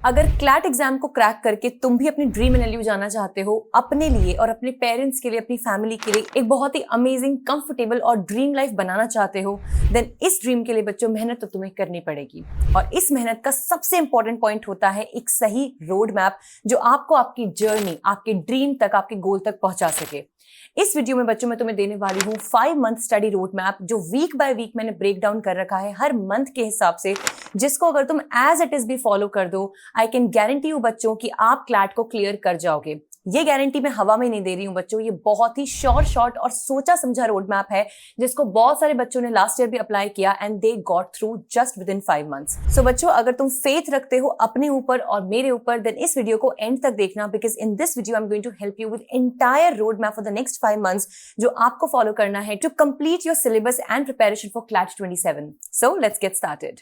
अगर CLAT exam को crack करके तुम भी अपनी ड्रीम एनएलयू जाना चाहते हो, अपने लिए और अपने पेरेंट्स के लिए, अपनी फैमिली के लिए एक बहुत ही अमेजिंग, कंफर्टेबल और ड्रीम लाइफ बनाना चाहते हो, देन इस ड्रीम के लिए बच्चों मेहनत तो तुम्हें करनी पड़ेगी। और इस मेहनत का सबसे इंपॉर्टेंट पॉइंट होता है एक सही रोड मैप, जो आपको आपकी जर्नी, आपके ड्रीम तक, आपके गोल तक पहुंचा सके। इस वीडियो में बच्चों मैं तुम्हें देने वाली हूँ 5 मंथ स्टडी रोड मैप, जो वीक बाय वीक मैंने ब्रेक डाउन कर रखा है हर मंथ के हिसाब से, जिसको अगर तुम एज इट इज भी फॉलो कर दो, आई कैन गारंटी यू बच्चों कि आप क्लैट को क्लियर कर जाओगे। ये गारंटी मैं हवा में नहीं दे रही हूँ बच्चों, ये बहुत ही शॉर्ट और सोचा समझा रोड मैप है, जिसको बहुत सारे बच्चों ने लास्ट ईयर भी अप्लाई किया and they got through just within 5 months. So बच्चों, अगर तुम फेथ रखते हो अपने ऊपर और मेरे ऊपर, देन इस वीडियो को एंड तक देखना, because in this video I am going to help you with entire road map for the next 5 months, जो आपको फॉलो करना है to complete your syllabus and preparation for CLAT 27। So let's get started.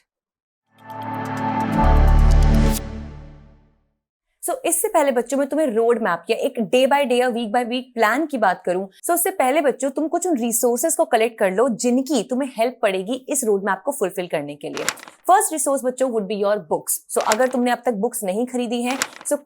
इससे पहले बच्चों मैं तुम्हें road map या एक डे बाय डे या वीक बाय वीक प्लान की बात करूं, उससे पहले बच्चों तुम कुछ उन रिसोर्सेज को कलेक्ट कर लो जिनकी तुम्हें हेल्प पड़ेगी इस रोड मैप को फुलफिल करने के लिए। फर्स्ट रिसोर्स बच्चों वुड बी योर बुक्स। अगर तुमने अब तक बुक्स नहीं खरीदी हैं,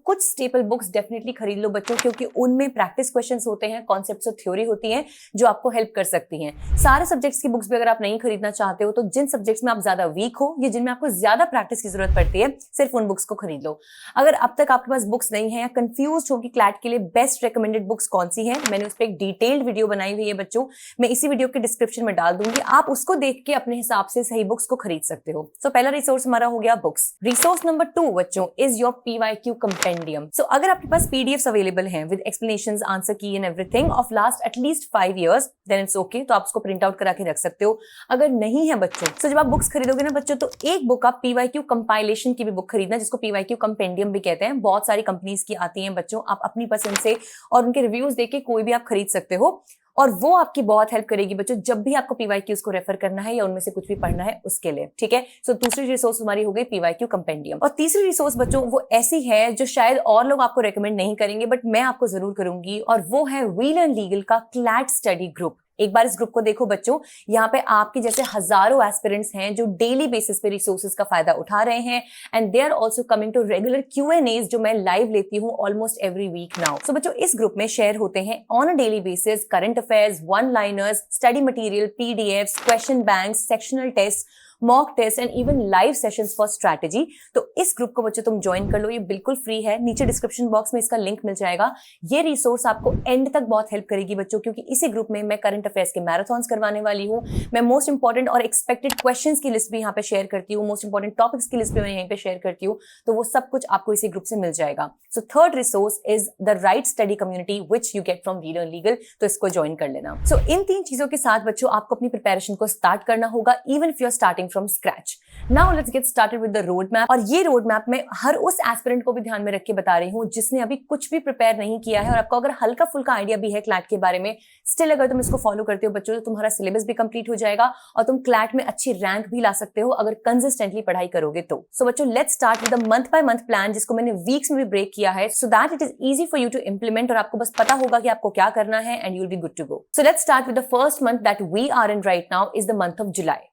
कुछ स्टेपल बुक्स डेफिनेटली खरीद लो बच्चों, क्योंकि उनमें प्रैक्टिस क्वेश्चंस होते हैं, कॉन्सेप्ट्स और थ्योरी होती हैं जो आपको हेल्प कर सकती हैं। सारे सब्जेक्ट्स की बुक्स भी अगर आप नहीं खरीदना चाहते हो, तो जिन सब्जेक्ट्स में आप ज्यादा वीक हो या जिनमें आपको ज्यादा प्रैक्टिस की जरूरत पड़ती है, सिर्फ उन बुक्स को खरीद लो। अगर अब तक आपके पास बुक्स नहीं है या कंफ्यूज हो कि क्लैट के लिए बेस्ट रिकमेंडेड बुक्स कौन सी है, मैंने उस पर एक डिटेल्ड वीडियो बनाई हुई है बच्चों, मैं इसी वीडियो के डिस्क्रिप्शन में डाल दूंगी, आप उसको देख के अपने हिसाब से सही बुक्स को खरीद सकते हो। पहला रिसोर्स हमारा हो गया बुक्स। रिसोर्स नंबर 2 बच्चों इज योर PYQ कंपेंडियम। अगर आपके पास PDFs अवेलेबल हैं with explanations, answer key and everything of last at least 5 years, then it's okay, तो आप उसको प्रिंट आउट करा के रख सकते हो। अगर नहीं है बच्चों, जब आप बुक्स खरीदोगे ना बच्चों, तो एक बुक आप PYQ कंपाइलेशन की भी बुक खरीदना, जिसको PYQ कंपेंडियम भी कहते हैं। बहुत सारी कंपनीज की आती हैं बच्चों, आप अपनी पसंद से और उनके रिव्यूज देख के कोई भी आप खरीद सकते हो, और वो आपकी बहुत हेल्प करेगी बच्चों जब भी आपको PYQs को रेफर करना है या उनमें से कुछ भी पढ़ना है उसके लिए। ठीक है, दूसरी रिसोर्स हमारी हो गई PYQ कंपेंडियम। और तीसरी रिसोर्स बच्चों वो ऐसी है जो शायद और लोग आपको रेकमेंड नहीं करेंगे, बट मैं आपको जरूर करूंगी, और वो है वी लर्न लीगल का क्लैट स्टडी ग्रुप। एक बार इस ग्रुप को देखो बच्चों, यहाँ पे आपके जैसे हजारों एस्पिरेंट्स हैं जो डेली बेसिस पे रिसोर्सेज का फायदा उठा रहे हैं, and they are also coming to regular Q&As जो मैं लाइव लेती हूँ ऑलमोस्ट एवरी वीक नाउ। बच्चों इस ग्रुप में शेयर होते हैं on a daily basis current affairs, one liners, study material, PDFs, question bank, sectional test, mock test and even live sessions for strategy. तो इस ग्रुप को बच्चों तुम ज्वाइन कर लो, ये बिल्कुल फ्री है, नीचे डिस्क्रिप्शन बॉक्स में इसका लिंक मिल जाएगा। ये रिसोर्स आपको एंड तक बहुत हेल्प करेगी बच्चों, क्योंकि इसी ग्रुप में मैं करंट अफेयर्स के मैराथन्स करवाने वाली हूँ, मैं मोस्ट इंपॉर्टेंट और एक्सपेक्टेड क्वेश्चंस की लिस्ट भी यहाँ पे शेयर करती हूँ, मोस्ट इंपॉर्टेंट टॉपिक्स की लिस्ट भी मैं यहीं पे शेयर करती हूँ, तो वो सब कुछ आपको इसी ग्रुप से मिल जाएगा। Third resource is the right study community which you get from we learn legal, तो इसको ज्वाइन कर लेना। इन 3 चीजों के साथ बच्चों आपको अपनी प्रिपरेशन को स्टार्ट करना होगा, even if you are starting from scratch. Now let's get started with the road map। और ये रोड मैप में हर उस एस्पिरेंट को भी ध्यान में रख के बता रही हूँ जिसने अभी कुछ भी प्रिपेयर नहीं किया है, और आपको अगर हल्का फुल्का आइडिया भी है क्लैट के बारे में, स्टिल अगर तुम इसको फॉलो करते हो बच्चों, तो तुम्हारा सिलेबस भी कंप्लीट हो जाएगा और तुम क्लैट में अच्छी रैंक भी ला सकते हो अगर कंसिस्टेंटली पढ़ाई करोगे तो। बच्चों let's start with the month by month plan, जिसको मैंने वीक्स में भी ब्रेक किया है, so that it is easy for you to implement, और आपको बस पता होगा कि आपको क्या करना है and you will be good to go. Let's start with the first month that we are in right now is the month of July.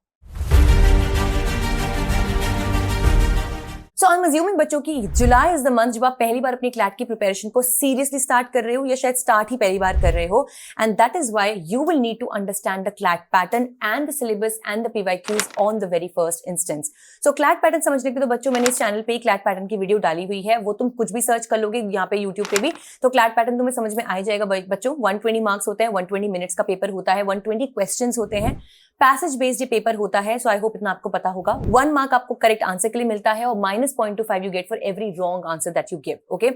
I am assuming बच्चों की जुलाई इज द मंथ जब आप पहली बार अपनी क्लैट की preparation को seriously start कर रहे हो, या शायद स्टार्ट ही पहली बार कर रहे हो, and that is why you will need to understand the CLAT pattern and the syllabus and the PYQs on the very first instance. CLAT pattern समझने के लिए तो बच्चों मैंने इस चैनल पे क्लैट पैटर्न की वीडियो डाली हुई है, वो तुम कुछ भी सर्च कर लोगे यहाँ पे यूट्यूब पे भी, तो क्लैट पैटर्न तुम्हें समझ में आ जाएगा बच्चों। 120 मार्क्स होते हैं, 120 मिनट्स का पेपर होता है, 120 क्वेश्चंस होते हैं, पैसेज बेस्ड ये पेपर होता है, सो आई होप इतना आपको पता होगा। 1 मार्क आपको करेक्ट आंसर के लिए मिलता है, और -0.25 you get for every wrong answer that you give. Okay,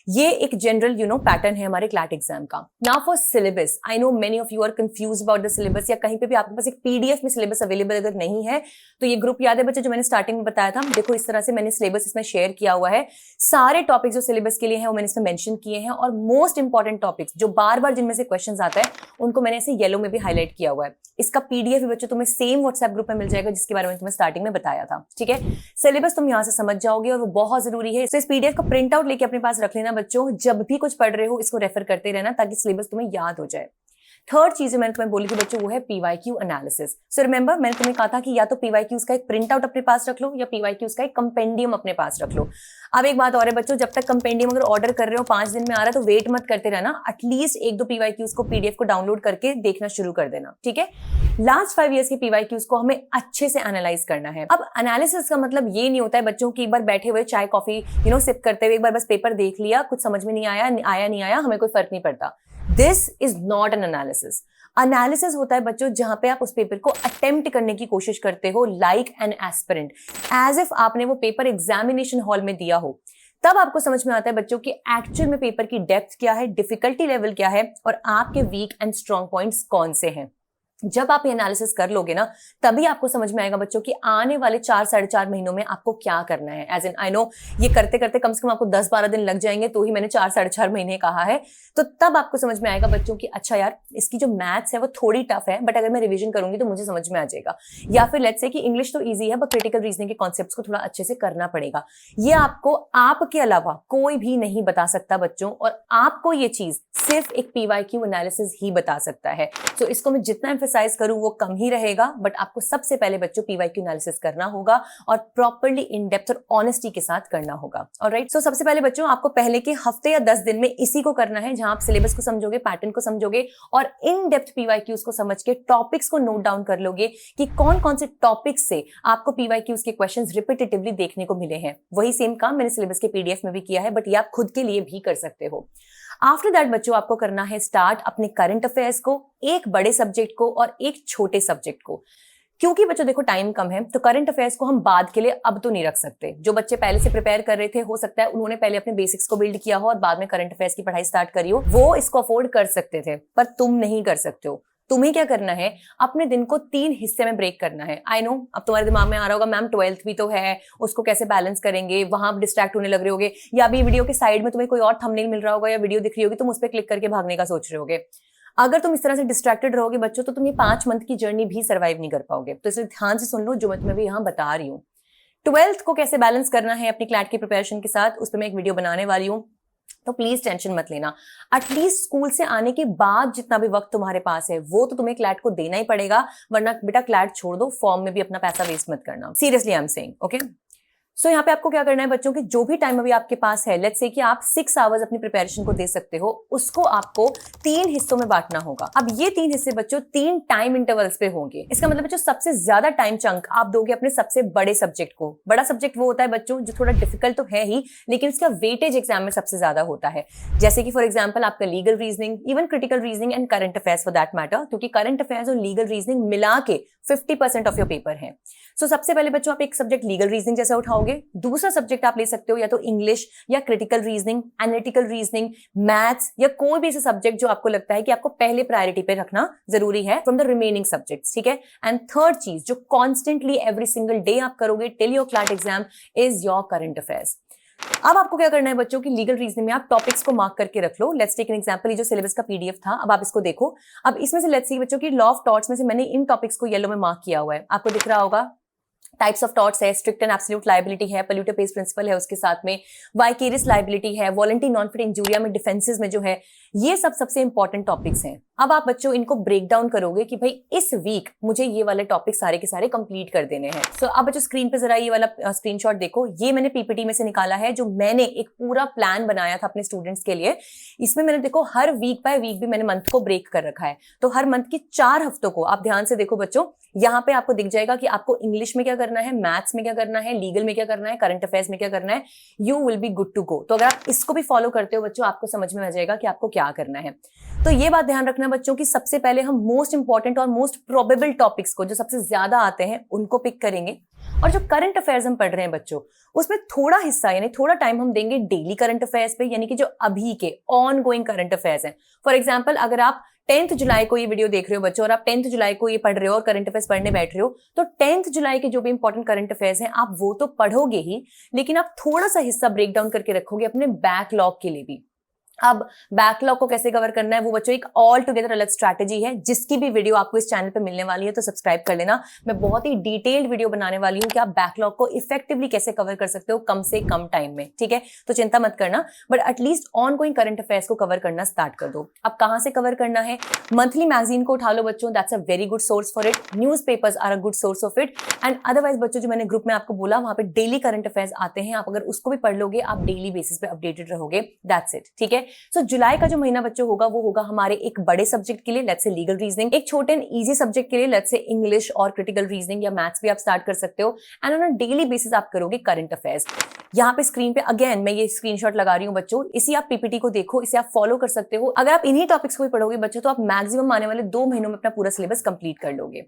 ये एक जनरल पैटर्न है हमारे क्लैट एग्जाम का। Now for syllabus, I know many of you are confuse about the syllabus, या कहीं पे भी आपके पास एक PDF में सिलेबस अवेलेबल अगर नहीं है, तो ये ग्रुप याद है बच्चों जो मैंने स्टार्टिंग में बताया था, देखो इस तरह से मैंने सिलेबस इसमें शेयर किया हुआ है, सारे टॉपिक्स जो सिलेबस के लिए हैं वो मैंने इसमें मेंशन किए हैं, और मोस्ट इंपॉर्टेंट टॉपिक्स जो बार बार जिनमें से क्वेश्चन आता है उनको मैंने ऐसे येलो में भी हाईलाइट किया हुआ है। इसका PDF भी बच्चों तुम्हें सेम व्हाट्सएप ग्रुप में मिल जाएगा जिसके बारे में तुम्हें स्टार्टिंग में बताया था। ठीक है, सिलेबस तुम यहाँ से समझ जाओगे और वो बहुत जरूरी है, तो इस PDF का प्रिंट आउट लेके अपने पास रख लेना बच्चों, जब भी कुछ पढ़ रहे हो इसको रेफर करते रहना ताकि सिलेबस तुम्हें याद हो जाए। थर्ड चीज जो मैंने तुम्हें बोली थी बच्चों वो है पीवाईक्यू एनालिसिस। सो रिमेंबर मैंने तुम्हें कहा था कि या तो पीवाईक्यूज का एक प्रिंट आउट अपने पास रख लो या पीवाईक्यूज का एक कंपेंडियम अपने पास रख लो। अब एक बात और है बच्चों, जब तक कंपेंडियम अगर ऑर्डर कर रहे हो 5 दिन में आ रहा है तो वेट मत करते रहना, एटलीस्ट 1-2 पीवाईक्यूज को पीडीएफ को डाउनलोड करके देखना शुरू कर देना, ठीक है। लास्ट 5 इयर्स के पीवाईक्यूज को हमें अच्छे से एनालाइज करना है। अब एनालिसिस का मतलब ये नहीं होता है बच्चों की एक बार बैठे हुए चाय कॉफी सिप करते हुए एक बार बस पेपर देख लिया, कुछ समझ में नहीं आया नहीं आया, हमें कोई फर्क नहीं पड़ता। This is not an analysis. Analysis होता है बच्चों जहां पे आप उस पेपर को अटेम्प्ट करने की कोशिश करते हो like an aspirant, as if आपने वो पेपर एग्जामिनेशन हॉल में दिया हो। तब आपको समझ में आता है बच्चों की एक्चुअल में पेपर की डेप्थ क्या है, डिफिकल्टी लेवल क्या है और आपके वीक एंड स्ट्रॉन्ग पॉइंट्स कौन से हैं। जब आप ये एनालिसिस कर लोगे ना तभी आपको समझ में आएगा बच्चों कि आने वाले 4-4.5 महीनों में आपको क्या करना है। एज इन आई नो ये करते करते कम से कम आपको 10-12 दिन लग जाएंगे, तो ही मैंने 4-4.5 महीने कहा है। तो तब आपको समझ में आएगा बच्चों की अच्छा यार इसकी जो मैथ्स है वो थोड़ी टफ है, बट अगर मैं रिवीजन करूंगी तो मुझे समझ में आ जाएगा। या फिर लेट्स से कि इंग्लिश तो ईजी है बट क्रिटिकल रीजनिंग के कॉन्सेप्ट्स को थोड़ा अच्छे से करना पड़ेगा। ये आपको आपके अलावा कोई भी नहीं बता सकता बच्चों, और आपको ये चीज सिर्फ एक पीवाईक्यू एनालिसिस ही बता सकता है। तो इसको मैं जितना एम्फेसाइज करूं वो कम ही रहेगा, बट आपको सबसे पहले बच्चों पीवाईक्यू एनालिसिस करना होगा और प्रॉपर्ली इन डेप्थ और ऑनेस्टी के साथ करना होगा। ऑलराइट, सो सबसे पहले बच्चों आपको पहले के हफ्ते या 10 दिन में इसी को करना है, जहां आप सिलेबस को समझोगे, पैटर्न को समझोगे और इन डेप्थ पीवाईक्यूज को समझ के टॉपिक्स को नोट डाउन कर लोगे कि कौन कौन से टॉपिक्स से आपको पीवाईक्यूज के क्वेश्चंस रिपीटेटिवली देखने को मिले हैं। वही सेम काम मैंने सिलेबस के पीडीएफ में भी किया है, बट ये आप खुद के लिए भी कर सकते हो। आफ्टर दैट बच्चों आपको करना है स्टार्ट अपने करंट अफेयर्स को, एक बड़े सब्जेक्ट को और एक छोटे सब्जेक्ट को। क्योंकि बच्चों देखो टाइम कम है तो करंट अफेयर्स को हम बाद के लिए अब तो नहीं रख सकते। जो बच्चे पहले से प्रिपेयर कर रहे थे हो सकता है उन्होंने पहले अपने बेसिक्स को बिल्ड किया हो और बाद में करंट अफेयर्स की पढ़ाई स्टार्ट करी हो, वो इसको अफोर्ड कर सकते थे, पर तुम नहीं कर सकते हो। तुम्हें क्या करना है, अपने दिन को 3 हिस्से में ब्रेक करना है। आई नो अब तुम्हारे दिमाग में आ रहा होगा मैम 12th भी तो है, उसको कैसे बैलेंस करेंगे, वहां आप डिस्ट्रैक्ट होने लग रहे होगे, या अभी वीडियो के साइड में तुम्हें कोई और थंबनेल मिल रहा होगा या वीडियो दिख रही होगी, तुम उस पर क्लिक करके भागने का सोच रहे होगे। अगर तुम इस तरह से डिस्ट्रैक्टेड रहोगे बच्चों तो तुम ये 5 मंथ की जर्नी भी सर्वाइव नहीं कर पाओगे। तो इसलिए ध्यान से सुन लो जो मैं तुम्हें भी यहाँ बता रही हूँ। 12th को कैसे बैलेंस करना है अपनी क्लैट की प्रिपरेशन के साथ, उस पर मैं एक वीडियो बनाने वाली हूँ, तो प्लीज टेंशन मत लेना। एटलीस्ट स्कूल से आने के बाद जितना भी वक्त तुम्हारे पास है वो तो तुम्हें क्लैट को देना ही पड़ेगा, वरना बेटा क्लैट छोड़ दो, फॉर्म में भी अपना पैसा वेस्ट मत करना। Seriously I am saying, okay. So यहाँ पे आपको क्या करना है बच्चों की जो भी टाइम अभी आपके पास है, लेट्स से कि आप 6 आवर्स अपनी प्रिपरेशन को दे सकते हो, उसको आपको 3 हिस्सों में बांटना होगा। अब ये 3 हिस्से बच्चों 3 टाइम इंटरवल्स पे होंगे। इसका मतलब बच्चों सबसे ज्यादा टाइम चंक आप दोगे अपने सबसे बड़े सब्जेक्ट को। बड़ा सब्जेक्ट वो होता है बच्चों जो थोड़ा डिफिकल्ट तो है ही, लेकिन इसका वेटेज एग्जाम में सबसे ज्यादा होता है। जैसे कि फॉर एग्जाम्पल आपका legal reasoning, even critical reasoning and current affairs for that matter, क्योंकि करंट अफेयर्स और लीगल रीजनिंग मिला के 50% ऑफ योर पेपर है। सो सबसे पहले बच्चों आप एक सब्जेक्ट लीगल रीजनिंग जैसा उठाओगे, दूसरा सब्जेक्ट आप ले सकते हो या तो इंग्लिश या critical reasoning, analytical reasoning, maths या कोई भी ऐसा सब्जेक्ट जो आपको लगता है कि आपको पहले प्रायोरिटी पे रखना जरूरी है फ्रॉम द रिमेनिंग सब्जेक्ट्स, ठीक है। एंड थर्ड चीज जो कॉन्स्टेंटली एवरी सिंगल डे आप करोगे till your CLAT exam is your current affairs. अब आपको क्या करना है बच्चों की लीगल रीजनिंग में आप टॉपिक्स को मार्क करके रख लो। लेट्स टेक एन एग्जांपल, ये जो सिलेबस का पीडीएफ था अब आप इसको देखो। अब इसमें से लेट्स सी बच्चों की लॉ ऑफ टॉर्ट्स में से मैंने इन टॉपिक्स को येलो में मार्क किया हुआ है, आपको दिख रहा होगा। टाइप्स ऑफ टॉर्ट्स है, स्ट्रिक्ट एंड एब्सोल्यूट लायबिलिटी है, पोल्यूटर पेज प्रिंसिपल है, उसके साथ में वाइकेरियस लायबिलिटी है, वॉलंटरी नॉन फिट इंजूरिया में डिफेंसेस में जो है, ये सब सबसे इंपॉर्टेंट टॉपिक्स हैं। अब आप बच्चों इनको ब्रेक डाउन करोगे कि भाई इस वीक मुझे ये वाले टॉपिक सारे के सारे कंप्लीट कर देने हैं। सो अब बच्चों स्क्रीन पे जरा ये वाला स्क्रीनशॉट देखो, ये मैंने पीपीटी में से निकाला है, जो मैंने एक पूरा प्लान बनाया था अपने स्टूडेंट्स के लिए। इसमें मैंने देखो हर वीक बाय वीक भी मैंने मंथ को ब्रेक कर रखा है, तो हर मंथ की 4 हफ्तों को आप ध्यान से देखो बच्चों, यहाँ पे आपको दिख जाएगा कि आपको इंग्लिश में क्या करना है, मैथ्स में क्या करना है, लीगल में क्या करना है, करंट अफेयर्स में क्या करना है। You will be good to go. तो अगर आप इसको भी फॉलो करते हो बच्चों, आपको समझ में आ जाएगा कि आपको क्या करना है। तो ये बात ध्यान रखना बच्चों की सबसे पहले हम मोस्ट इंपॉर्टेंट और मोस्ट प्रोबेबल टॉपिक्स को जो सबसे ज्यादा आते हैं उनको पिक करेंगे, और जो करंट अफेयर्स हम पढ़ रहे हैं बच्चों उसमें थोड़ा हिस्सा यानी थोड़ा टाइम हम देंगे डेली करंट अफेयर्स पे, यानी कि जो अभी के ऑन गोइंग करंट अफेयर्स हैं। फॉर एग्जाम्पल अगर आप 10th जुलाई को ये वीडियो देख रहे हो बच्चों और आप 10th जुलाई को ये पढ़ रहे हो और करंट अफेयर्स पढ़ने बैठ रहे हो, तो 10th जुलाई के जो भी इंपॉर्टेंट करंट अफेयर्स हैं आप वो तो पढ़ोगे ही, लेकिन आप थोड़ा सा हिस्सा ब्रेक डाउन करके रखोगे अपने बैकलॉग के लिए भी। अब बैकलॉग को कैसे कवर करना है वो बच्चों एक ऑल टुगेदर अलग स्ट्रैटेजी है, जिसकी भी वीडियो आपको इस चैनल पे मिलने वाली है, तो सब्सक्राइब कर लेना। मैं बहुत ही डिटेल्ड वीडियो बनाने वाली हूँ कि आप बैकलॉग को इफेक्टिवली कैसे कवर कर सकते हो कम से कम टाइम में, ठीक है। तो चिंता मत करना, but at least on going current affairs को कवर करना स्टार्ट कर दो। अब कहां से कवर करना है? मंथली मैगजीन को उठा लो बच्चों, that's a very good source for it. Newspapers are a good source of it. And otherwise बच्चों, जो मैंने ग्रुप में आपको बोला, वहां पे डेली करंट अफेयर्स आते हैं, आप अगर उसको भी पढ़ लोगे, आप डेली बेसिस पे अपडेटेड रहोगे। दैट्स इट, ठीक है। सो जुलाई का जो महीना बच्चों होगा वो होगा हमारे एक बड़े सब्जेक्ट के लिए, लेट्स से लीगल रीजनिंग, एक छोटे एंड इजी सब्जेक्ट के लिए, लेट्स से इंग्लिश और क्रिटिकल रीजनिंग या मैथ्स भी आप स्टार्ट कर सकते हो। And on a daily basis आप करोगे करंट अफेयर्स। यहाँ पे स्क्रीन पे अगेन मैं ये स्क्रीनशॉट लगा रही हूँ बच्चों, इसी आप पीपीटी को देखो, इसे आप फॉलो कर सकते हो। अगर आप इन्हीं टॉपिक्स को भी पढ़ोगे बच्चों, तो आप मैक्सिमम आने वाले 2 महीनों में अपना पूरा सिलेबस कंप्लीट कर लोगे।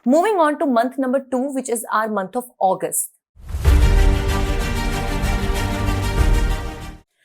Moving on to month number 2 which is our month of August.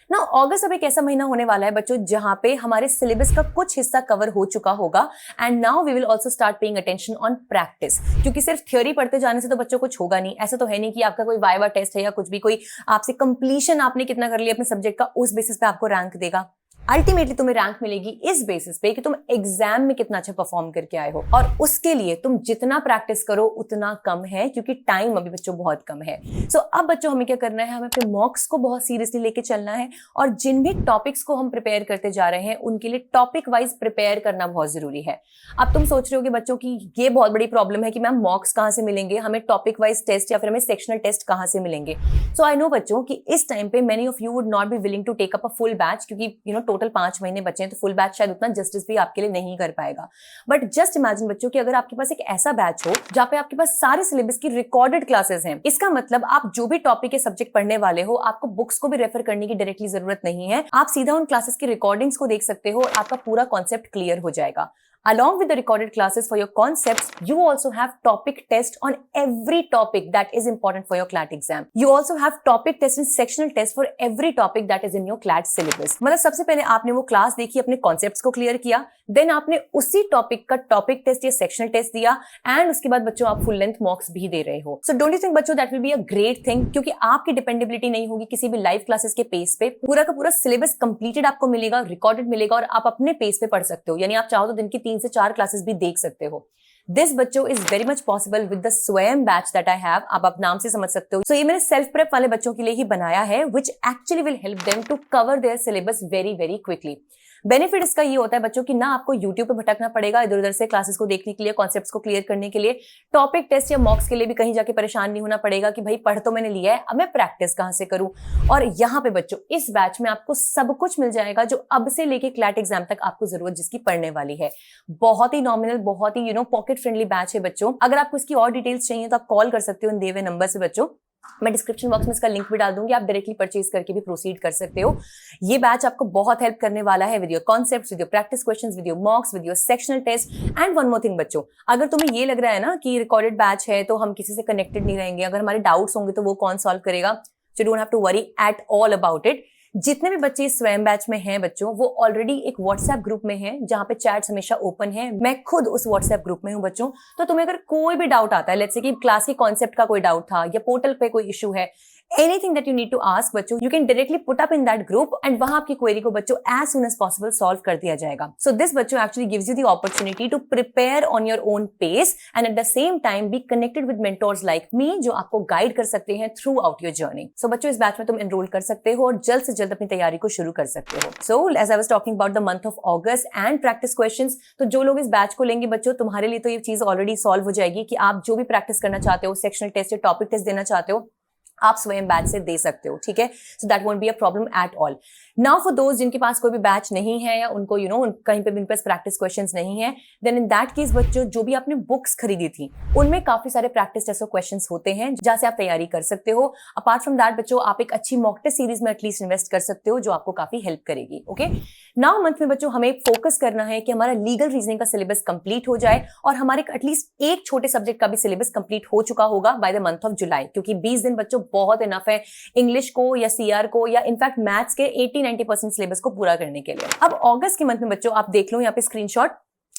ना अगस्त अब एक ऐसा महीना होने वाला है बच्चों जहां पे हमारे सिलेबस का कुछ हिस्सा कवर हो चुका होगा। And now we will also start paying attention on practice, क्योंकि सिर्फ थ्योरी पढ़ते जाने से तो बच्चों कुछ होगा नहीं। ऐसा तो है नहीं कि आपका कोई वाइवा टेस्ट है या कुछ भी, कोई आपसे कंप्लीशन आपने कितना कर लिया अपने सब्जेक्ट का, उस बेसिस पे आपको रैंक देगा। अल्टीमेटली तुम्हें रैंक मिलेगी इस बेसिस पे कि तुम एग्जाम में कितना अच्छा परफॉर्म करके आए हो, और उसके लिए तुम जितना प्रैक्टिस करो उतना कम है, क्योंकि टाइम अभी बच्चों बहुत कम है। सो अब बच्चों हमें क्या करना है, हमें अपने मॉक्स को बहुत सीरियसली लेके चलना है, और जिन भी टॉपिक्स को हम प्रिपेयर करते जा रहे हैं उनके लिए टॉपिक वाइज प्रिपेयर करना बहुत जरूरी है। अब तुम सोच रहे होगे बच्चों की ये बहुत बड़ी प्रॉब्लम है कि मैम मॉक्स कहां से मिलेंगे, हमें टॉपिक वाइज टेस्ट या फिर हमें सेक्शनल टेस्ट कहां से मिलेंगे। सो आई नो बच्चों कि इस टाइम पे many of you would not be willing to take up a full batch, क्योंकि टोटल 5 महीने बचे हैं, तो फुल बैच शायद उतना जस्टिस भी आपके लिए नहीं कर पाएगा। बट जस्ट इमेजिन बच्चों कि अगर आपके पास एक ऐसा बैच हो जहां पे आपके पास सारे सिलेबस की रिकॉर्डेड क्लासेस हैं। इसका मतलब आप जो भी टॉपिक के सब्जेक्ट पढ़ने वाले हो, आपको बुक्स को भी रेफर करने की डायरेक्टली जरूरत नहीं है। आप सीधा उन क्लासेस की रिकॉर्डिंग्स को देख सकते हो और आपका पूरा कॉन्सेप्ट क्लियर हो जाएगा। Along with the recorded classes for your concepts, you also have topic test on every topic that is important for your CLAT exam. You also have topic test and sectional test for every topic that is in your CLAT syllabus. मतलब सबसे पहले आपने वो class देखी, अपने concepts को clear किया, then आपने उसी टॉपिक का टॉपिक टेस्ट या सेक्शनल टेस्ट दिया, एंड उसके बाद बच्चों आप फुल लेंथ मॉक्स भी दे रहे हो। सो डोंट यू थिंक बच्चों that will be a great thing, क्योंकि आपकी डिपेंडेबिलिटी नहीं होगी किसी भी लाइव क्लासेस के पेस पे। पूरा का पूरा सिलेबस कंप्लीटेड आपको मिलेगा, रिकॉर्डेड मिलेगा, और आप अपने पेस पे पढ़ सकते हो। यानी आप चाहो तो दिन की 3 से 4 क्लासेस भी देख सकते हो। दिस बच्चों is very much possible with the स्वयं बैच दैट आई हैव। आप नाम से समझ सकते हो। सो ये मैंने सेल्फ प्रेप वाले बच्चों के लिए ही बनाया है, which actually will help them to cover their syllabus very very quickly. Benefit इसका ये होता है बच्चों की ना आपको यूट्यूब पे भटकना पड़ेगा इधर उधर से क्लासेस को देखने के लिए, कॉन्सेप्ट्स को क्लियर करने के लिए। टॉपिक टेस्ट या मॉक्स के लिए भी कहीं जाके परेशान नहीं होना पड़ेगा कि भाई पढ़ तो मैंने लिया है, अब मैं प्रैक्टिस कहां से करूं। और यहाँ पे बच्चों इस बैच में आपको सब कुछ मिल जाएगा जो अब से लेके क्लैट एग्जाम तक आपको जरूरत जिसकी पढ़ने वाली है। बहुत ही नॉमिनल, बहुत ही पॉकेट फ्रेंडली बैच है बच्चों। अगर आपको इसकी और डिटेल्स चाहिए तो आप कॉल कर सकते हो इन दिए हुए नंबर से बच्चों। मैं डिस्क्रिप्शन बॉक्स में इसका लिंक भी डाल दूंगी, आप डायरेक्टली परचेज करके भी प्रोसीड कर सकते हो। ये बैच आपको बहुत हेल्प करने वाला है with your concepts, with your practice questions, with your mocks, with your sectional test. And one more thing बच्चों, अगर तुम्हें ये लग रहा है ना कि रिकॉर्डेड बैच है तो हम किसी से कनेक्टेड नहीं रहेंगे, अगर हमारे डाउट्स होंगे तो वो कौन सॉल्व करेगा, so don't have to worry at all about it. जितने भी बच्चे स्वयं बैच में हैं बच्चों, वो ऑलरेडी एक व्हाट्सएप ग्रुप में हैं जहां पे चैट्स हमेशा ओपन है। मैं खुद उस व्हाट्सएप ग्रुप में हूं बच्चों। तो तुम्हें अगर कोई भी डाउट आता है, लेट्स से कि क्लास के कॉन्सेप्ट का कोई डाउट था या पोर्टल पे कोई इशू है, anything that you need to ask बच्चों, you can directly put up in that group and वहां आपकी क्वेरी को बच्चों as soon as possible solve कर दिया जाएगा। So this बच्चों actually gives you the opportunity to prepare on your own pace and at the same time be connected with mentors like me जो आपको गाइड कर सकते हैं throughout your journey। So बच्चों इस बैच में तुम enroll कर सकते हो और जल्द से जल्द अपनी तैयारी को शुरू कर सकते हो। So as I was talking about the month of August and practice questions, तो जो लोग इस बैच को लेंगे बच्चों, तुम्हारे लिए तो ये चीज ऑलरेडी सॉल्व हो जाएगी कि आप जो भी प्रैक्टिस करना चाहते हो, सेक्शनल टेस्ट या टॉपिक टेस्ट देना चाहते हो, आप स्वयं बैच से दे सकते हो, ठीक है। So that won't be a problem at all. Now for those जिनके पास कोई भी बैच नहीं है या उनको कहीं पे भी उनके पास प्रैक्टिस क्वेश्चंस नहीं है, देन इन दैट केस बच्चों जो भी आपने बुक्स खरीदी थी उनमें काफी सारे प्रैक्टिस टेस्ट और क्वेश्चंस होते हैं जहां से आप तैयारी कर सकते हो। अपार्ट फ्रॉम दैट बच्चों आप एक अच्छी मॉक टेस्ट सीरीज में एटलीस्ट इन्वेस्ट कर सकते हो जो आपको काफी हेल्प करेगी। ओके, नाउ मंथ में बच्चों हमें फोकस करना है कि हमारा लीगल रीजनिंग का सिलेबस कंप्लीट हो जाए और हमारे एटलीस्ट एक छोटे सब्जेक्ट का भी सिलेबस कंप्लीट हो चुका होगा बाय द मंथ ऑफ जुलाई, क्योंकि 20 दिन बच्चों बहुत इनफ है इंग्लिश को या सीआर को या इनफैक्ट मैथ्स के 80-90% सिलेबस को पूरा करने के लिए। अब अगस्त के मंथ में बच्चों आप देख लो यहाँ पे स्क्रीनशॉट,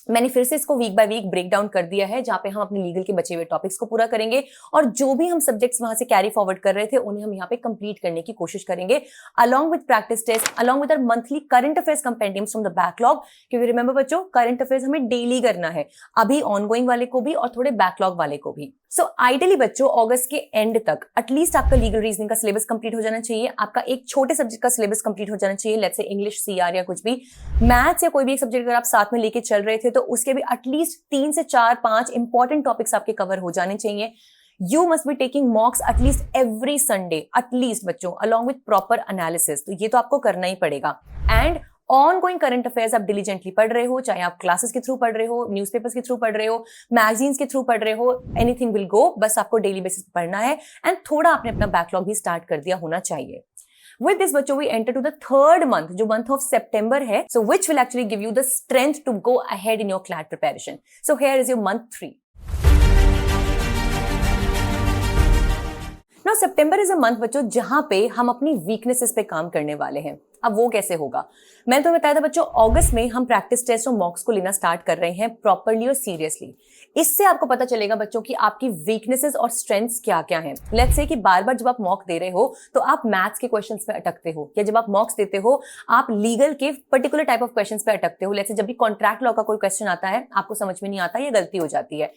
मैंने फिर से इसको week by week break down कर दिया है, जहां पे हम अपने लीगल के बचे हुए टॉपिक्स को पूरा करेंगे और जो भी हम सब्जेक्ट्स वहां से कैरी फॉरवर्ड कर रहे थे उन्हें हम यहाँ पे कंप्लीट करने की कोशिश करेंगे, along with practice test, along with our monthly current affairs compendiums from the backlog. क्योंकि रिमेंबर बच्चों, करंट अफेयर्स हमें डेली करना है, अभी ऑनगोइंग वाले को भी और थोड़े बैकलॉग वाले को भी। सो आइडियली बच्चों, अगस्त के एंड तक एटलीस्ट आपका लीगल रीजनिंग का सिलेबस कंप्लीट हो जाना चाहिए, आपका एक छोटे सब्जेक्ट का सिलेबस कंप्लीट हो जाना चाहिए, लेट्स से इंग्लिश, सीआर या कुछ भी, मैथ्स या कोई भी एक सब्जेक्ट अगर आप साथ में लेके चल रहे थे तो उसके भी एटलीस्ट 3 से 4-5 इंपॉर्टेंट टॉपिक्स आपके कवर हो जाने चाहिए। You must be taking mocks at least every Sunday, at least बच्चों, along with proper analysis। तो ये तो आपको करना ही पड़ेगा। एंड ऑनगोइंग करंट अफेयर्स आप डिलीजेंटली पढ़ रहे हो, चाहे आप क्लासेस के थ्रू पढ़ रहे हो, न्यूज़पेपर्स के थ्रू पढ़ रहे हो, मैगजीन्स के थ्रू पढ़ रहे हो, एनीथिंग विल गो, बस आपको डेली बेसिस पे पढ़ना है एंड थोड़ा आपने अपना बैकलॉग भी स्टार्ट कर दिया होना चाहिए। With this बच्चों we enter to the third month, जो month of September है, so which will actually give you the strength to go ahead in your CLAT preparation. So here is your month 3. Now September is a month बच्चों जहां पे हम अपनी weaknesses पे काम करने वाले हैं। अब वो कैसे होगा, मैंने तुम्हें बताया था बच्चों, अगस्त में हम प्रैक्टिस टेस्ट और मॉक्स को लेना स्टार्ट कर रहे हैं प्रॉपरली और सीरियसली। इससे आपको पता चलेगा बच्चों कि आपकी वीकनेसेस और स्ट्रेंथ्स क्या क्या हैं। लेट्स से कि बार बार जब आप मॉक दे रहे हो तो आप मैथ्स के क्वेश्चंस पे अटकते हो, या जब आप मॉक्स देते हो आप लीगल के पर्टिकुलर टाइप ऑफ क्वेश्चंस पे अटकते हो। लेट्स से जब भी कॉन्ट्रैक्ट लॉ का कोई क्वेश्चन आता है, आपको समझ में नहीं आता, ये गलती हो जाती है।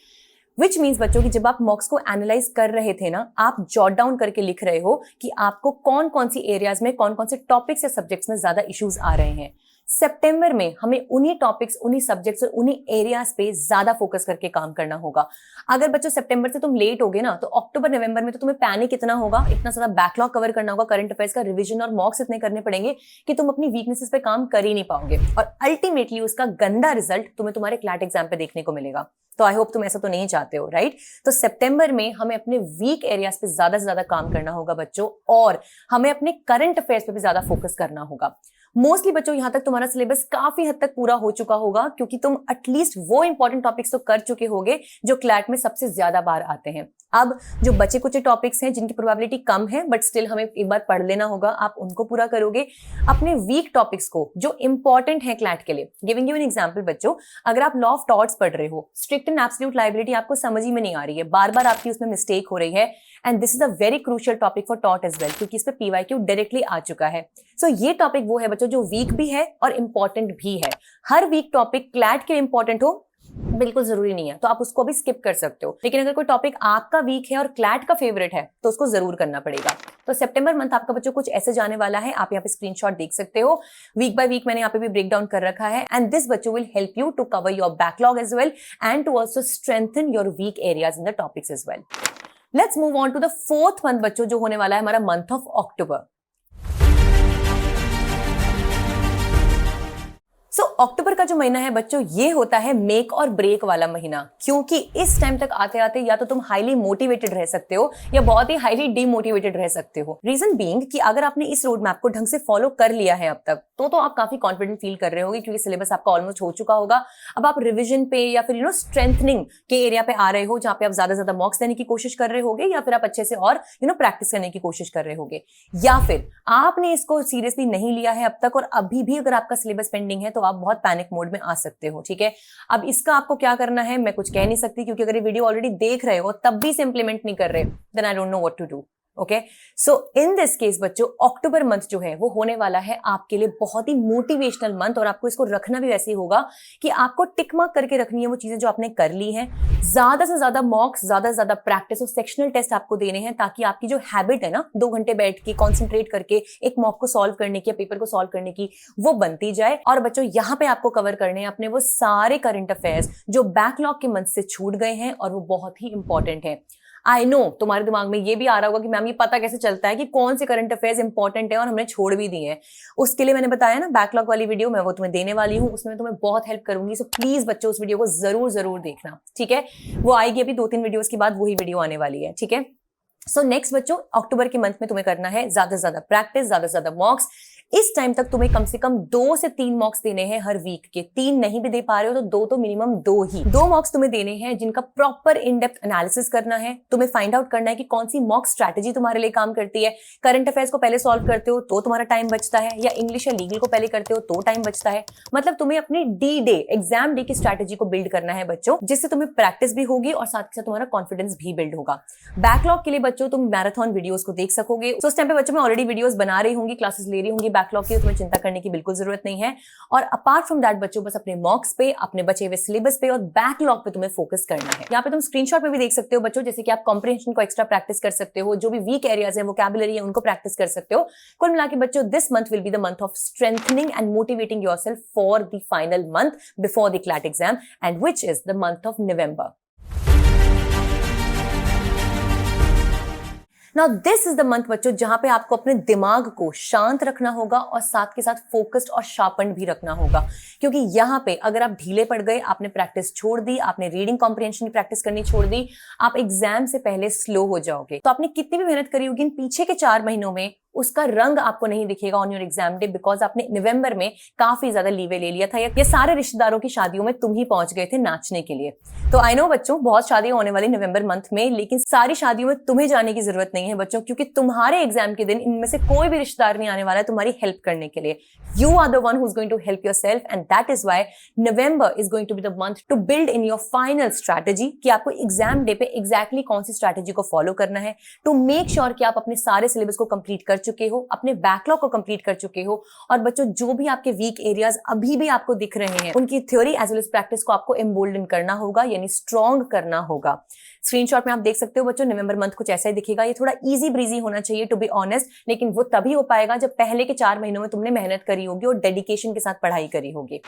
विच मीन्स बच्चों कि जब आप मॉक्स को एनालाइज कर रहे थे ना, आप जॉट डाउन करके लिख रहे हो कि आपको कौन कौन सी एरियाज में, कौन कौन से टॉपिक्स या सब्जेक्ट्स में ज्यादा इश्यूज आ रहे हैं। सितंबर में हमें उन्हीं टॉपिक्स, उन्हीं सब्जेक्ट्स और उन्हीं एरियाज पे ज्यादा फोकस करके काम करना होगा। अगर बच्चों सितंबर से तुम लेट होगे ना, तो अक्टूबर नवंबर में तो तुम्हें पैनिक इतना होगा, इतना सारा बैकलॉग कवर करना होगा, करंट अफेयर्स का रिवीजन और मॉक्स इतने करने पड़ेंगे कि तुम अपनी वीकनेसेस पे काम कर ही नहीं पाओगे और अल्टीमेटली उसका गंदा रिजल्ट तुम्हें तुम्हारे क्लैट एग्जाम पे देखने को मिलेगा। तो आई होप तुम ऐसा तो नहीं चाहते हो, राइट? तो सितंबर में हमें अपने वीक एरियाज पे ज्यादा से ज्यादा काम करना होगा बच्चों, और हमें अपने करंट अफेयर्स पे भी ज्यादा फोकस करना होगा। मोस्टली बच्चों यहां तक तुम्हारा सिलेबस काफी हद तक पूरा हो चुका होगा, क्योंकि तुम एटलीस्ट वो इंपॉर्टेंट टॉपिक्स तो कर चुके होगे जो क्लैट में सबसे ज्यादा बार आते हैं। अब जो बचे कुछ टॉपिक्स हैं जिनकी प्रोबेबिलिटी कम है बट स्टिल हमें एक बार पढ़ लेना होगा, आप उनको पूरा करोगे। अपने वीक टॉपिक्स को जो इंपॉर्टेंट है क्लैट के लिए, गिविंग यू एन एग्जांपल बच्चों, अगर आप लॉ ऑफ टॉर्ट्स पढ़ रहे हो, स्ट्रिक्ट एंड एब्सोल्यूट लायबिलिटी आपको समझ ही में नहीं आ रही है, बार बार आपकी उसमें मिस्टेक हो रही है, and this is a very crucial topic for taught as well, क्योंकि इस पे पीवाईक्यू डायरेक्टली आ चुका है। सो ये टॉपिक वो है बच्चों जो वीक भी है और इंपॉर्टेंट भी है। हर वीक टॉपिक क्लैट के लिए इंपॉर्टेंट हो बिल्कुल जरूरी नहीं है, तो आप उसको भी स्किप कर सकते हो। लेकिन अगर कोई टॉपिक आपका वीक है और क्लैट का फेवरेट है तो उसको जरूर करना पड़ेगा। तो सितंबर मंथ आपका बच्चों कुछ ऐसे जाने वाला है, आप यहाँ पे स्क्रीनशॉट देख सकते हो। वीक बाय वीक मैंने यहाँ पे भी ब्रेक डाउन कर रखा है, एंड दिस बच्चों will help you to cover your backlog as well and to also strengthen your weak areas in the topics as well. Let's move on to the fourth month बच्चों, जो होने वाला है हमारा मंथ ऑफ अक्टूबर। सो अक्टूबर का जो महीना है बच्चों, ये होता है मेक और ब्रेक वाला महीना, क्योंकि इस टाइम तक आते आते या तो तुम हाईली मोटिवेटेड रह सकते हो या बहुत ही हाईली डीमोटिवेटेड रह सकते हो। रीजन बीइंग कि अगर आपने इस रोड मैप को ढंग से फॉलो कर लिया है अब तक, तो आप काफी कॉन्फिडेंट फील कर रहे होगे, क्योंकि सिलेबस आपका ऑलमोस्ट हो चुका होगा। अब आप रिविजन पे या फिर स्ट्रेंथनिंग के एरिया पे आ रहे हो, जहां पे आप ज्यादा ज्यादा मॉक्स देने की कोशिश कर रहे होगे, या फिर आप अच्छे से और प्रैक्टिस करने की कोशिश कर रहे होगे, या फिर आपने इसको सीरियसली नहीं लिया है अब तक और अभी भी अगर आपका सिलेबस पेंडिंग है तो आप बहुत पैनिक मोड में आ सकते हो। ठीक है, अब इसका आपको क्या करना है मैं कुछ कह नहीं सकती, क्योंकि अगर ये वीडियो ऑलरेडी देख रहे हो तब भी इसे इंप्लीमेंट नहीं कर रहे, then I don't know what to do. Okay, so in this case बच्चों, अक्टूबर मंथ जो है वो होने वाला है आपके लिए बहुत ही मोटिवेशनल मंथ, और आपको इसको रखना भी वैसे ही होगा कि आपको टिक मार्क करके रखनी है वो चीजें जो आपने कर ली हैं। ज्यादा से ज्यादा मॉक्स, ज्यादा से ज्यादा प्रैक्टिस और सेक्शनल टेस्ट आपको देने हैं, ताकि आपकी जो हैबिट है ना 2 घंटे बैठ के कॉन्सेंट्रेट करके एक मॉक को सॉल्व करने की या पेपर को सॉल्व करने की, वो बनती जाए। और बच्चों यहाँ पे आपको कवर करने हैं अपने वो सारे करंट अफेयर्स जो बैकलॉग के मंथ से छूट गए हैं और वो बहुत ही इंपॉर्टेंट है। आई नो तुम्हारे दिमाग में ये भी आ रहा होगा कि मैम ये पता कैसे चलता है कि कौन से करंट अफेयर्स इंपॉर्टेंट है और हमने छोड़ भी दिए हैं। उसके लिए मैंने बताया ना बैकलॉग वाली वीडियो, मैं वो तुम्हें देने वाली हूँ, उसमें तुम्हें बहुत हेल्प करूंगी। सो प्लीज बच्चों उस वीडियो को जरूर जरूर देखना, ठीक है? वो आएगी अभी 2-3 वीडियोस के बाद, वही वीडियो आने वाली है, ठीक है? सो नेक्स्ट बच्चों, अक्टूबर के मंथ में तुम्हें करना है ज्यादा से ज्यादा प्रैक्टिस, ज्यादा से ज्यादा मॉक्स। इस टाइम तक तुम्हें कम से कम 2 से 3 मॉक्स देने हैं हर वीक के। 3 नहीं भी दे पा रहे हो तो 2 तो मिनिमम 2 ही। 2 मॉक्स तुम्हें देने हैं जिनका प्रॉपर इन डेप्थ एनालिसिस करना है। तुम्हें फाइंड आउट करना है कि कौन सी मॉक स्ट्रैटेजी तुम्हारे लिए काम करती है। करंट अफेयर्स को पहले सॉल्व करते हो तो तुम्हारा टाइम बचता है, या इंग्लिश या लीगल को पहले करते हो तो टाइम बचता है। मतलब तुम्हें अपनी डी डे एग्जाम डे की स्ट्रैटेजी को बिल्ड करना है बच्चों, जिससे तुम्हें प्रैक्टिस भी होगी और साथ के साथ तुम्हारा कॉन्फिडेंस भी बिल्ड होगा। बैकलॉग के लिए बच्चों तुम मैराथन वीडियोस को देख सकोगे। तो उस टाइम पे बच्चों मैं ऑलरेडी वीडियोस बना रही होंगी, क्लासेस ले रही होंगी बैकलॉग की, तो तुम्हें चिंता करने की बिल्कुल जरूरत नहीं है। और अपार्ट फ्रॉम दैट बच्चों बस अपने मॉक्स पे, अपने बचे हुए सिलेबस पे और बैकलॉग पे तुम्हें फोकस करना है। यहाँ पे तुम स्क्रीनशॉट में भी देख सकते हो बच्चों, जैसे कि आप कॉम्प्रिहेंशन को एक्स्ट्रा प्रैक्टिस कर सकते हो, जो भी वीक एरियाज है, वोकैबुलरी है, उनको प्रैक्टिस कर सकते हो। कुल मिला के बच्चों this month will be the month of strengthening and motivating yourself for the final month before the CLAT exam, and which is the month of November. Now this is the month बच्चों जहां पे आपको अपने दिमाग को शांत रखना होगा और साथ के साथ फोकस्ड और शार्पन्ड भी रखना होगा, क्योंकि यहाँ पे अगर आप ढीले पड़ गए, आपने प्रैक्टिस छोड़ दी, आपने रीडिंग कॉम्प्रिहेंशन की प्रैक्टिस करनी छोड़ दी, आप एग्जाम से पहले स्लो हो जाओगे। तो आपने कितनी भी मेहनत करी होगी इन पीछे के 4 महीनों में, उसका रंग आपको नहीं दिखेगा on your exam day, because आपने नवंबर में काफी ज्यादा लीवे ले लिया था। ये सारे रिश्तेदारों की शादियों में तुम ही पहुंच गए थे नाचने के लिए। तो आई नो बच्चों बहुत शादियां होने वाली नवंबर मंथ में, लेकिन सारी शादियों में तुम्हें जाने की जरूरत नहीं है बच्चों, क्योंकि तुम्हारे एग्जाम के दिन इनमें से कोई भी रिश्तेदार नहीं आने वाला है तुम्हारी हेल्प करने के लिए। You are the one who is going to help yourself, and that is why November is going to be the month to build in your final strategy, कि आपको एग्जाम डे पे एग्जैक्टली कौन सी strategy को follow करना है, to make sure कि आप अपने सारे सिलेबस को कंप्लीट कर चुके हो, अपने बैकलॉग को कंप्लीट कर चुके हो। और बच्चों जो भी आपके वीक एरियाज अभी भी आपको दिख रहे हैं, उनकी theory as well as practice को आपको एम्बोल्डन करना होगा, यानी स्ट्रॉन्ग करना होगा। स्क्रीनशॉट में आप देख सकते हो बच्चों नवंबर मंथ कुछ ऐसा ही दिखेगा। ये थोड़ा इजी ब्रीजी होना चाहिए टू बी ऑनेस्ट, लेकिन वो तभी हो पाएगा जब पहले के 4 महीनों में तुमने मेहनत करी होगी और डेडिकेशन के साथ पढ़ाई करी होगी।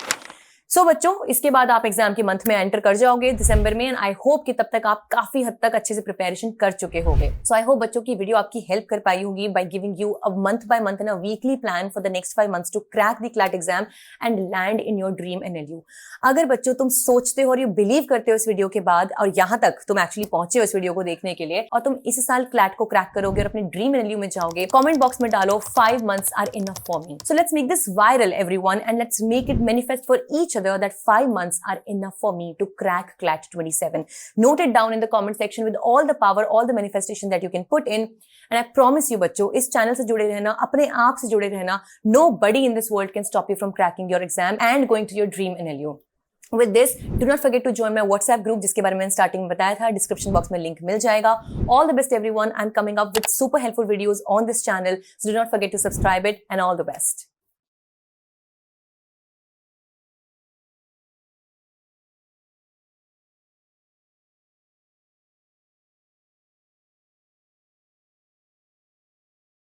सो बच्चों इसके बाद आप एग्जाम के मंथ में एंटर कर जाओगे दिसंबर में, एंड आई होप कि तब तक आप काफी हद तक अच्छे से प्रिपरेशन कर चुके होंगे। सो आई होप बच्चों की वीडियो आपकी हेल्प कर पाई होगी by giving you a month by month and a weekly plan for the next 5 months to crack the CLAT exam and land in your dream NLU. अगर बच्चों तुम सोचते हो और यू बिलीव करते हो इस वीडियो के बाद, और यहाँ तक तुम एक्चुअली पहुंचे हो इस वीडियो को देखने के लिए, और तुम इस साल क्लैट को क्रैक करोगे और अपने ड्रीम एनएलयू में जाओगे, कॉमेंट बॉक्स में डालो 5 months are enough for me. So let's make this viral everyone, and let's make it manifest for each other that 5 months are enough for me to crack CLAT 27. Note it down in the comment section with all the power, all the manifestation that you can put in. And I promise you बच्चों इस channel से जुड़े रहना, अपने आप से जुड़े रहना, nobody in this world can stop you from cracking your exam and going to your dream NLU. With this, do not forget to join my WhatsApp group जिसके बारे में मैंने स्टार्टिंग में बताया था, डिस्क्रिप्शन बॉक्स में लिंक मिल जाएगा। All the best everyone, I'm coming up with super helpful videos on this channel, so do not forget to subscribe it, and all the best.